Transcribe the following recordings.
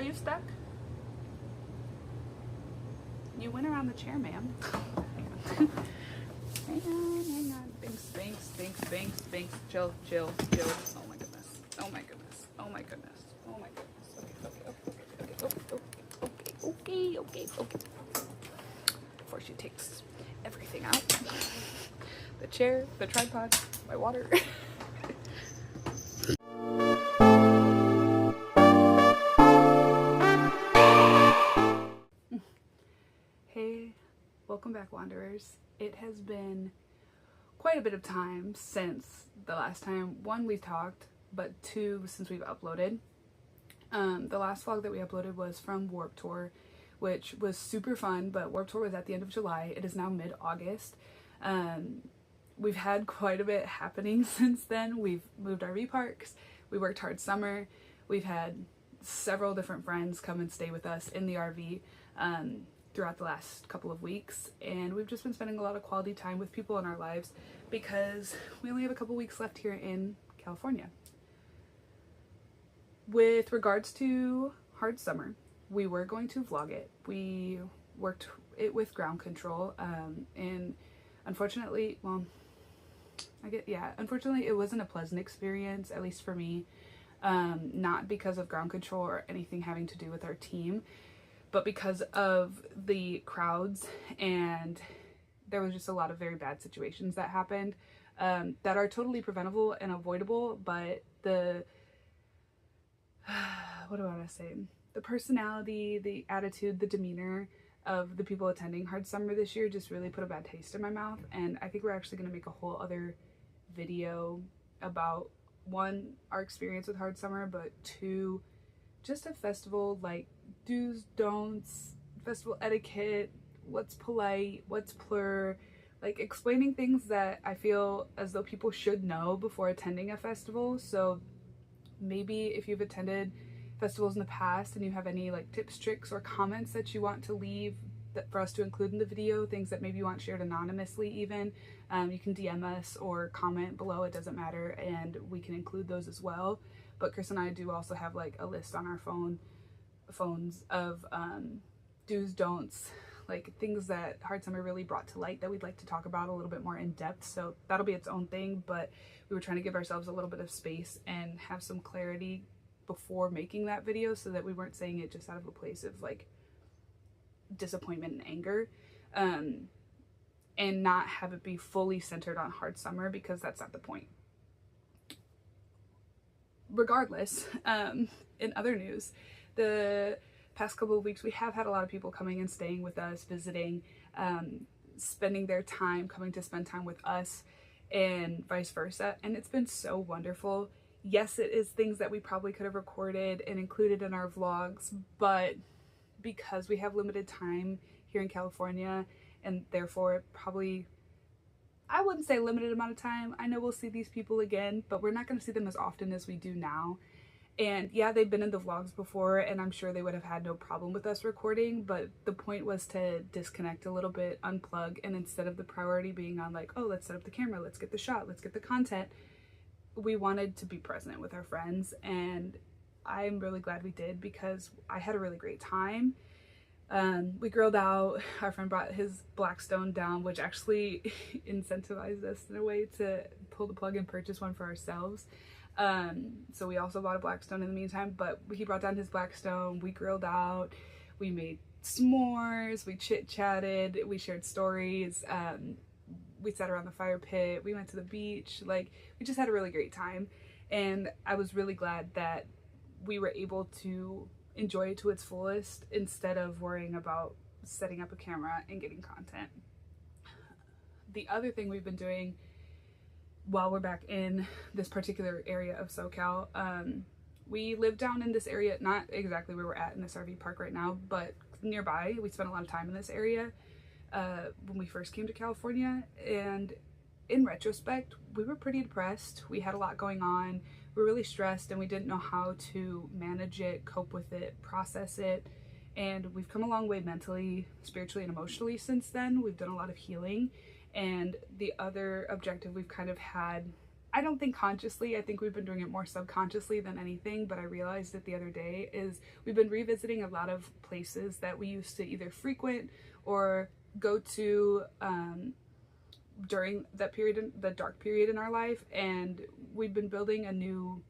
Are you stuck? You went around the chair, ma'am. Hang on. Binks. Chill. Oh my goodness. Okay. Before she takes everything out. The chair, the tripod, my water. Hey, welcome back, Wanderers. It has been quite a bit of time since the last time, one, we've talked, but two, since we've uploaded. The last vlog that we uploaded was from Warped Tour, which was super fun, but Warped Tour was at the end of July. It is now mid-August. We've had quite a bit happening since then. We've moved RV parks, we worked hard summer, we've had several different friends come and stay with us in the RV throughout the last couple of weeks, and we've just been spending a lot of quality time with people in our lives because we only have a couple weeks left here in California. With regards to Hard Summer, we were going to vlog it. We worked it with ground control, and unfortunately, unfortunately it wasn't a pleasant experience, at least for me, not because of ground control or anything having to do with our team, but because of the crowds, and there was just a lot of very bad situations that happened that are totally preventable and avoidable, but the what do I want to say? The personality, the attitude, the demeanor of the people attending Hard Summer this year just really put a bad taste in my mouth, and I think we're actually going to make a whole other video about, one, our experience with Hard Summer, but two, just a festival, like do's, don'ts, festival etiquette, what's polite, what's plur, like explaining things that I feel as though people should know before attending a festival. So maybe if you've attended festivals in the past and you have any like tips, tricks, or comments that you want to leave for us to include in the video, things that maybe you want shared anonymously even, you can DM us or comment below, it doesn't matter, and we can include those as well. But Chris and I do also have like a list on our phones of do's, don'ts, like things that Hard Summer really brought to light that we'd like to talk about a little bit more in depth. So that'll be its own thing, but we were trying to give ourselves a little bit of space and have some clarity before making that video so that we weren't saying it just out of a place of like disappointment and anger, and not have it be fully centered on Hard Summer, because that's not the point. Regardless, in other news, the past couple of weeks we have had a lot of people coming and staying with us, visiting, spending their time, coming to spend time with us, and vice versa, and it's been so wonderful. Yes, it is things that we probably could have recorded and included in our vlogs, but because we have limited time here in California, and therefore probably, I wouldn't say limited amount of time, I know we'll see these people again, but we're not going to see them as often as we do now. And yeah, they've been in the vlogs before, and I'm sure they would have had no problem with us recording, but the point was to disconnect a little bit, unplug, and instead of the priority being on like, oh, let's set up the camera, let's get the shot, let's get the content, we wanted to be present with our friends, and I'm really glad we did because I had a really great time. We grilled out, our friend brought his Blackstone down, which actually incentivized us in a way to pull the plug and purchase one for ourselves. So we also bought a Blackstone in the meantime, but he brought down his Blackstone, we grilled out, we made s'mores, we chit-chatted, we shared stories, we sat around the fire pit, we went to the beach, like we just had a really great time, and I was really glad that we were able to enjoy it to its fullest instead of worrying about setting up a camera and getting content. The other thing we've been doing while we're back in this particular area of SoCal, we live down in this area, not exactly where we're at in this RV park right now, but nearby. We spent a lot of time in this area when we first came to California, and in retrospect, we were pretty depressed. We had a lot going on. We were really stressed, and we didn't know how to manage it, cope with it, process it. And we've come a long way mentally, spiritually, and emotionally since then. We've done a lot of healing. And the other objective we've kind of had I don't think consciously. I think we've been doing it more subconsciously than anything, but I realized it the other day is we've been revisiting a lot of places that we used to either frequent or go to during that period, the dark period in our life, and we've been building a new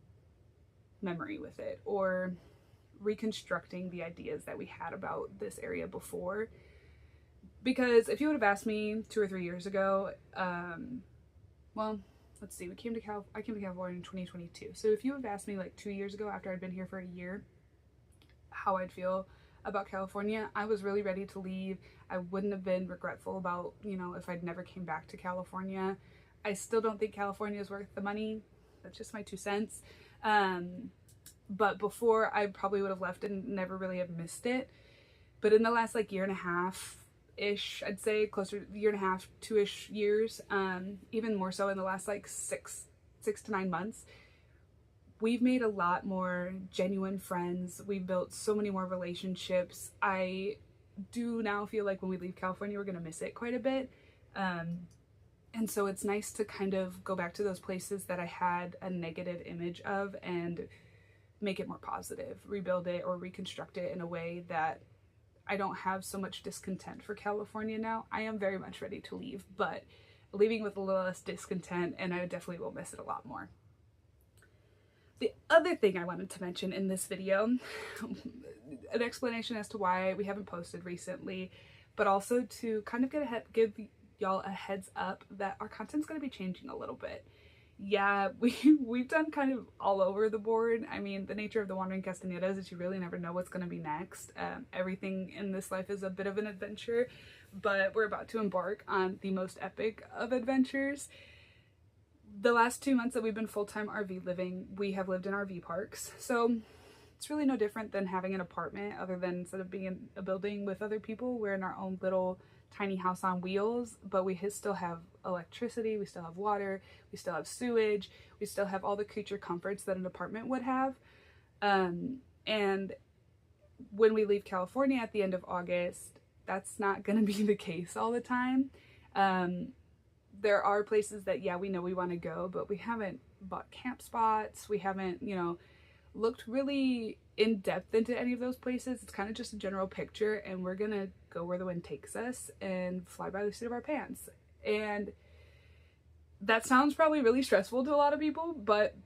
memory with it, or reconstructing the ideas that we had about this area before. Because if you would have asked me 2 or 3 years ago, well, let's see, I came to California in 2022. So if you would have asked me like 2 years ago, after I'd been here for a year, how I'd feel about California, I was really ready to leave. I wouldn't have been regretful about, you know, if I'd never came back to California. I still don't think California is worth the money. That's just my 2 cents. But before, I probably would have left and never really have missed it. But in the last like year and a half ish, I'd say closer to year and a half, 2-ish years, even more so in the last like 6 to 9 months, we've made a lot more genuine friends. We've built so many more relationships. I do now feel like when we leave California, we're gonna miss it quite a bit. And so it's nice to kind of go back to those places that I had a negative image of and make it more positive, rebuild it or reconstruct it in a way that I don't have so much discontent for California now. I am very much ready to leave, but leaving with a little less discontent, and I definitely will miss it a lot more. The other thing I wanted to mention in this video, an explanation as to why we haven't posted recently, but also to kind of give y'all a heads up that our content's going to be changing a little bit. Yeah, we've done kind of all over the board. I mean, the nature of the Wandering Castanedas is you really never know what's going to be next. Everything in this life is a bit of an adventure, but we're about to embark on the most epic of adventures. The last 2 months that we've been full-time RV living, we have lived in RV parks. So it's really no different than having an apartment, other than instead of being in a building with other people, we're in our own little tiny house on wheels, but we still have electricity, we still have water, we still have sewage, we still have all the creature comforts that an apartment would have. And when we leave California at the end of August, that's not going to be the case all the time. There are places that, yeah, we know we want to go, but we haven't bought camp spots. We haven't, you know, looked really in depth into any of those places. It's kind of just a general picture, and we're gonna go where the wind takes us and fly by the seat of our pants. And that sounds probably really stressful to a lot of people, but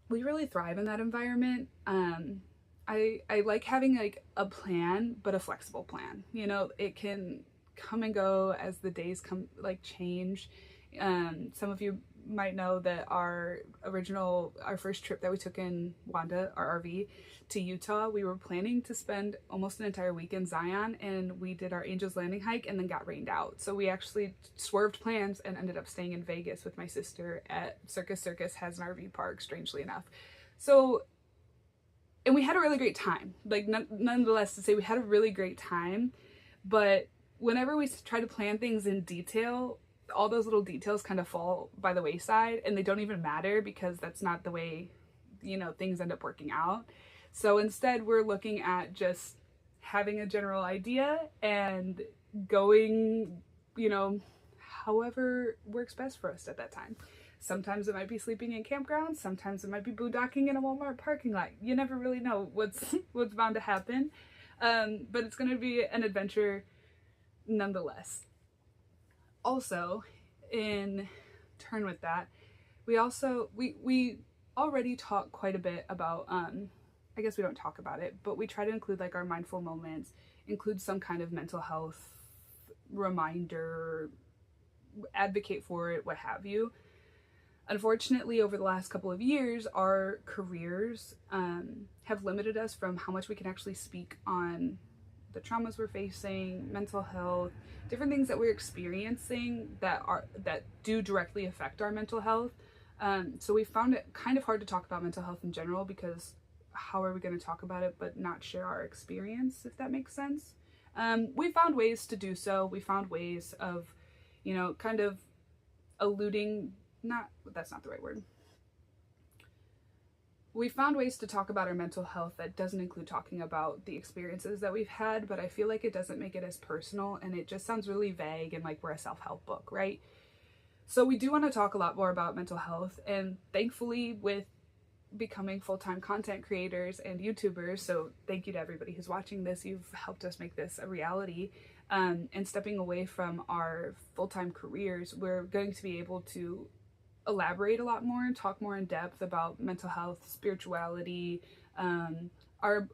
we really thrive in that environment. I like having like a plan, but a flexible plan. You know, it can come and go as the days change. Some of you might know that our first trip that we took in Wanda, our RV, to Utah, we were planning to spend almost an entire week in Zion, and we did our Angel's Landing hike and then got rained out. So we actually swerved plans and ended up staying in Vegas with my sister at Circus. Circus has an RV park, strangely enough. So, and we had a really great time. Like, nonetheless, to say we had a really great time, but whenever we try to plan things in detail, all those little details kind of fall by the wayside, and they don't even matter because that's not the way, you know, things end up working out. So instead, we're looking at just having a general idea and going, you know, however works best for us at that time. Sometimes it might be sleeping in campgrounds. Sometimes it might be boondocking in a Walmart parking lot. You never really know what's bound to happen. But it's going to be an adventure nonetheless. Also, in turn with that, we already talk quite a bit about, I guess we don't talk about it, but we try to include like our mindful moments, include some kind of mental health reminder, advocate for it, what have you. Unfortunately, over the last couple of years, our careers have limited us from how much we can actually speak on the traumas we're facing, mental health, different things that we're experiencing that do directly affect our mental health. So we found it kind of hard to talk about mental health in general, because how are we going to talk about it but not share our experience, if that makes sense? We found ways to do so. We found ways of, you know, kind of eluding, that's not the right word. We found ways to talk about our mental health that doesn't include talking about the experiences that we've had, but I feel like it doesn't make it as personal, and it just sounds really vague and like we're a self-help book, right? So we do want to talk a lot more about mental health, and thankfully with becoming full-time content creators and YouTubers, so thank you to everybody who's watching this, you've helped us make this a reality, and stepping away from our full-time careers, we're going to be able to elaborate a lot more and talk more in depth about mental health, spirituality, our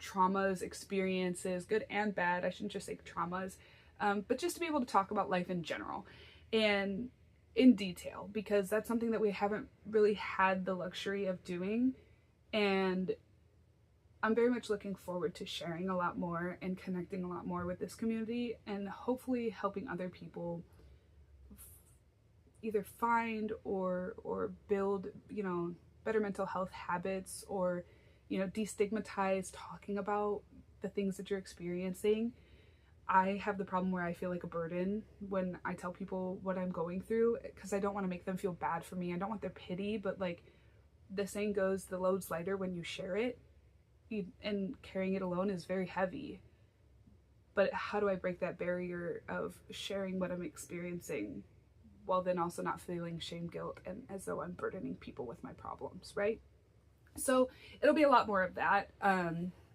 traumas, experiences, good and bad. I shouldn't just say traumas, but just to be able to talk about life in general and in detail, because that's something that we haven't really had the luxury of doing. And I'm very much looking forward to sharing a lot more and connecting a lot more with this community, and hopefully helping other people either find or build, better mental health habits, or, destigmatize talking about the things that you're experiencing. I have the problem where I feel like a burden when I tell people what I'm going through, because I don't want to make them feel bad for me. I don't want their pity, but like the saying goes, the load's lighter when you share it, and carrying it alone is very heavy. But how do I break that barrier of sharing what I'm experiencing while then also not feeling shame, guilt, and as though I'm burdening people with my problems, right? So it'll be a lot more of that.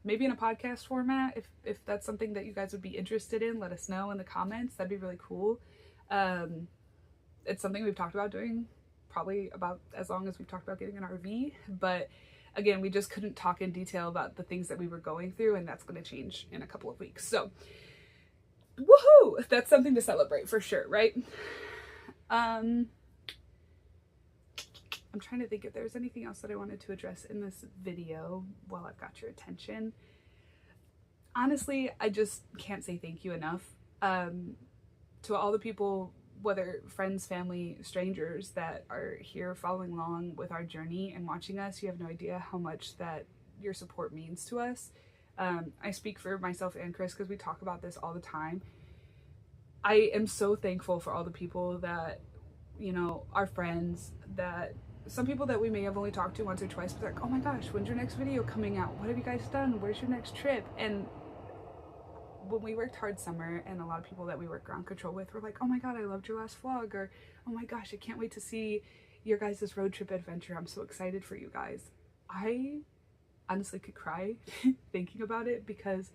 Maybe in a podcast format, if that's something that you guys would be interested in, let us know in the comments. That'd be really cool. It's something we've talked about doing probably about as long as we've talked about getting an RV. But again, we just couldn't talk in detail about the things that we were going through, and that's going to change in a couple of weeks. So, woohoo! That's something to celebrate for sure, right? I'm trying to think if there's anything else that I wanted to address in this video while I've got your attention. Honestly, I just can't say thank you enough to all the people, whether friends, family, strangers, that are here following along with our journey and watching us. You have no idea how much that your support means to us. I speak for myself and Chris because we talk about this all the time. I am so thankful for all the people that, our friends, that some people that we may have only talked to once or twice, but like, oh my gosh, when's your next video coming out? What have you guys done? Where's your next trip? And when we worked hard summer, and a lot of people that we work ground control with were like, oh my god, I loved your last vlog, or oh my gosh, I can't wait to see your guys' road trip adventure. I'm so excited for you guys. I honestly could cry thinking about it, because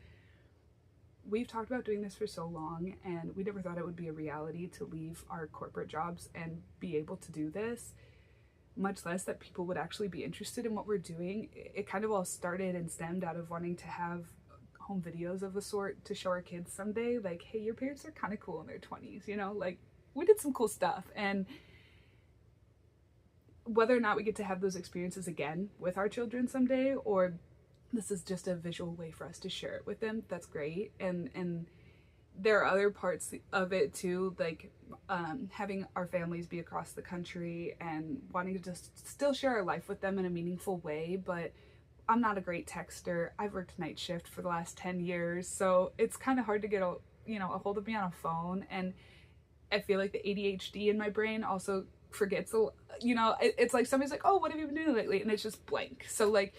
we've talked about doing this for so long, and we never thought it would be a reality to leave our corporate jobs and be able to do this, much less that people would actually be interested in what we're doing. It kind of all started and stemmed out of wanting to have home videos of a sort to show our kids someday, like, hey, your parents are kind of cool in their 20s, like we did some cool stuff. And whether or not we get to have those experiences again with our children someday, or this is just a visual way for us to share it with them, that's great. And there are other parts of it too, like having our families be across the country and wanting to just still share our life with them in a meaningful way. But I'm not a great texter. I've worked night shift for the last 10 years, so it's kind of hard to get a hold of me on a phone. And I feel like the ADHD in my brain also forgets, it's like somebody's like, oh, what have you been doing lately? And it's just blank. So like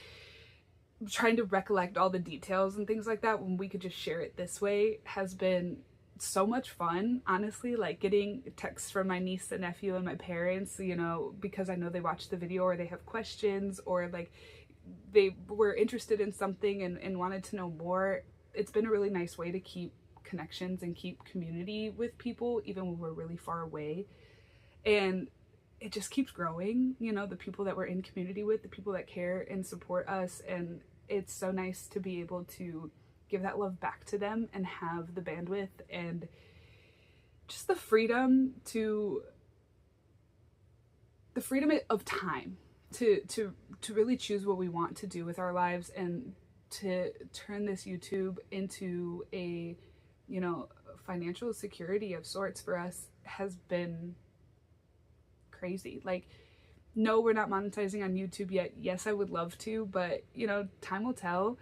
trying to recollect all the details and things like that when we could just share it this way has been so much fun, honestly. Like getting texts from my niece and nephew and my parents, because I know they watched the video, or they have questions, or like they were interested in something and wanted to know more. It's been a really nice way to keep connections and keep community with people even when we're really far away. And it just keeps growing, the people that we're in community with, the people that care and support us. And it's so nice to be able to give that love back to them and have the bandwidth and just the freedom of time to really choose what we want to do with our lives, and to turn this YouTube into a, financial security of sorts for us has been crazy. Like, no, we're not monetizing on YouTube yet. Yes, I would love to, but time will tell.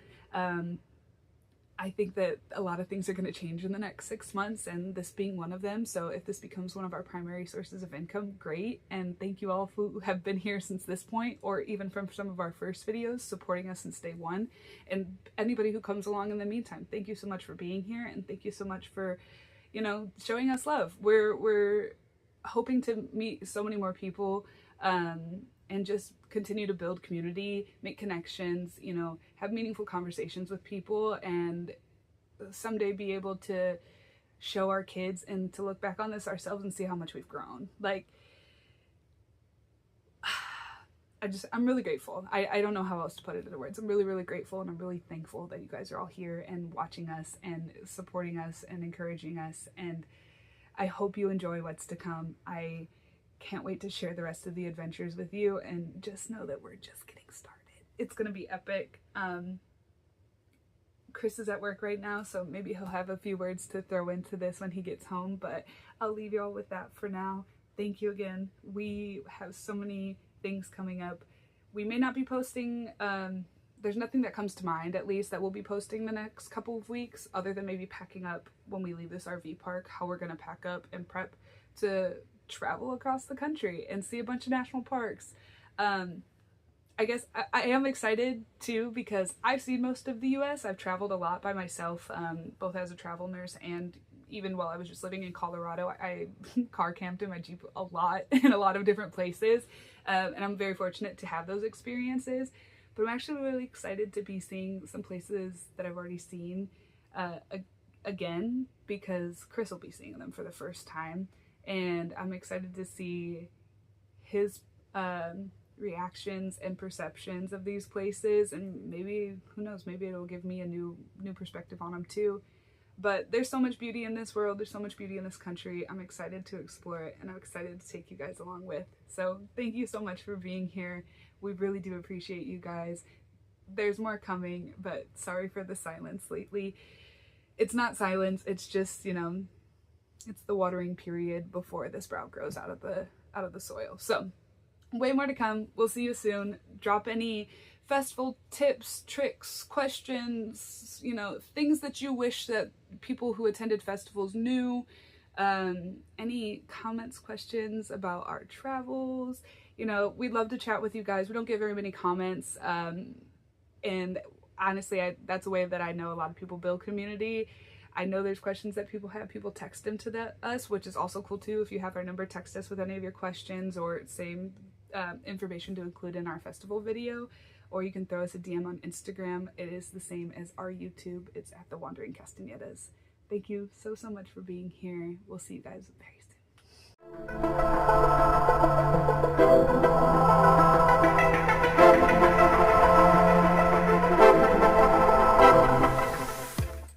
I think that a lot of things are going to change in the next 6 months, and this being one of them. So if this becomes one of our primary sources of income, great. And thank you all who have been here since this point, or even from some of our first videos, supporting us since day one. And anybody who comes along in the meantime, thank you so much for being here, and thank you so much for you know, showing us love. We're hoping to meet so many more people, and just continue to build community, make connections, you know, have meaningful conversations with people, and someday be able to show our kids and to look back on this ourselves and see how much we've grown. Like, I'm really grateful. I don't know how else to put it into words. I'm really, really grateful, and I'm really thankful that you guys are all here and watching us and supporting us and encouraging us. And I hope you enjoy what's to come. I can't wait to share the rest of the adventures with you, and just know that we're just getting started. It's going to be epic. Chris is at work right now, so maybe he'll have a few words to throw into this when he gets home, but I'll leave you all with that for now. Thank you again. We have so many things coming up. We may not be posting, there's nothing that comes to mind, at least, that we'll be posting the next couple of weeks, other than maybe packing up when we leave this RV park, how we're going to pack up and prep to travel across the country and see a bunch of national parks. I guess I am excited too, because I've seen most of the US. I've traveled a lot by myself, both as a travel nurse and even while I was just living in Colorado. I car camped in my Jeep a lot in a lot of different places, and I'm very fortunate to have those experiences. But I'm actually really excited to be seeing some places that I've already seen again, because Chris will be seeing them for the first time, and I'm excited to see his reactions and perceptions of these places, and maybe, who knows, maybe it'll give me a new perspective on them too. But there's so much beauty in this world, there's so much beauty in this country. I'm excited to explore it, and I'm excited to take you guys along with. So thank you so much for being here. We really do appreciate you guys. There's more coming, but sorry for the silence lately. It's not silence, it's just, you know, it's the watering period before the sprout grows out of the soil. So way more to come. We'll see you soon. Drop any festival tips, tricks, questions, you know, things that you wish that people who attended festivals knew. Any comments, questions about our travels. You know, we'd love to chat with you guys. We don't get very many comments, and honestly, that's a way that I know a lot of people build community. I know there's questions that people have. People text them to us, which is also cool too. If you have our number, text us with any of your questions or same information to include in our festival video, or you can throw us a DM on Instagram. It is the same as our YouTube. It's at TheWanderingCastanedas. Thank you so much for being here. We'll see you guys very soon.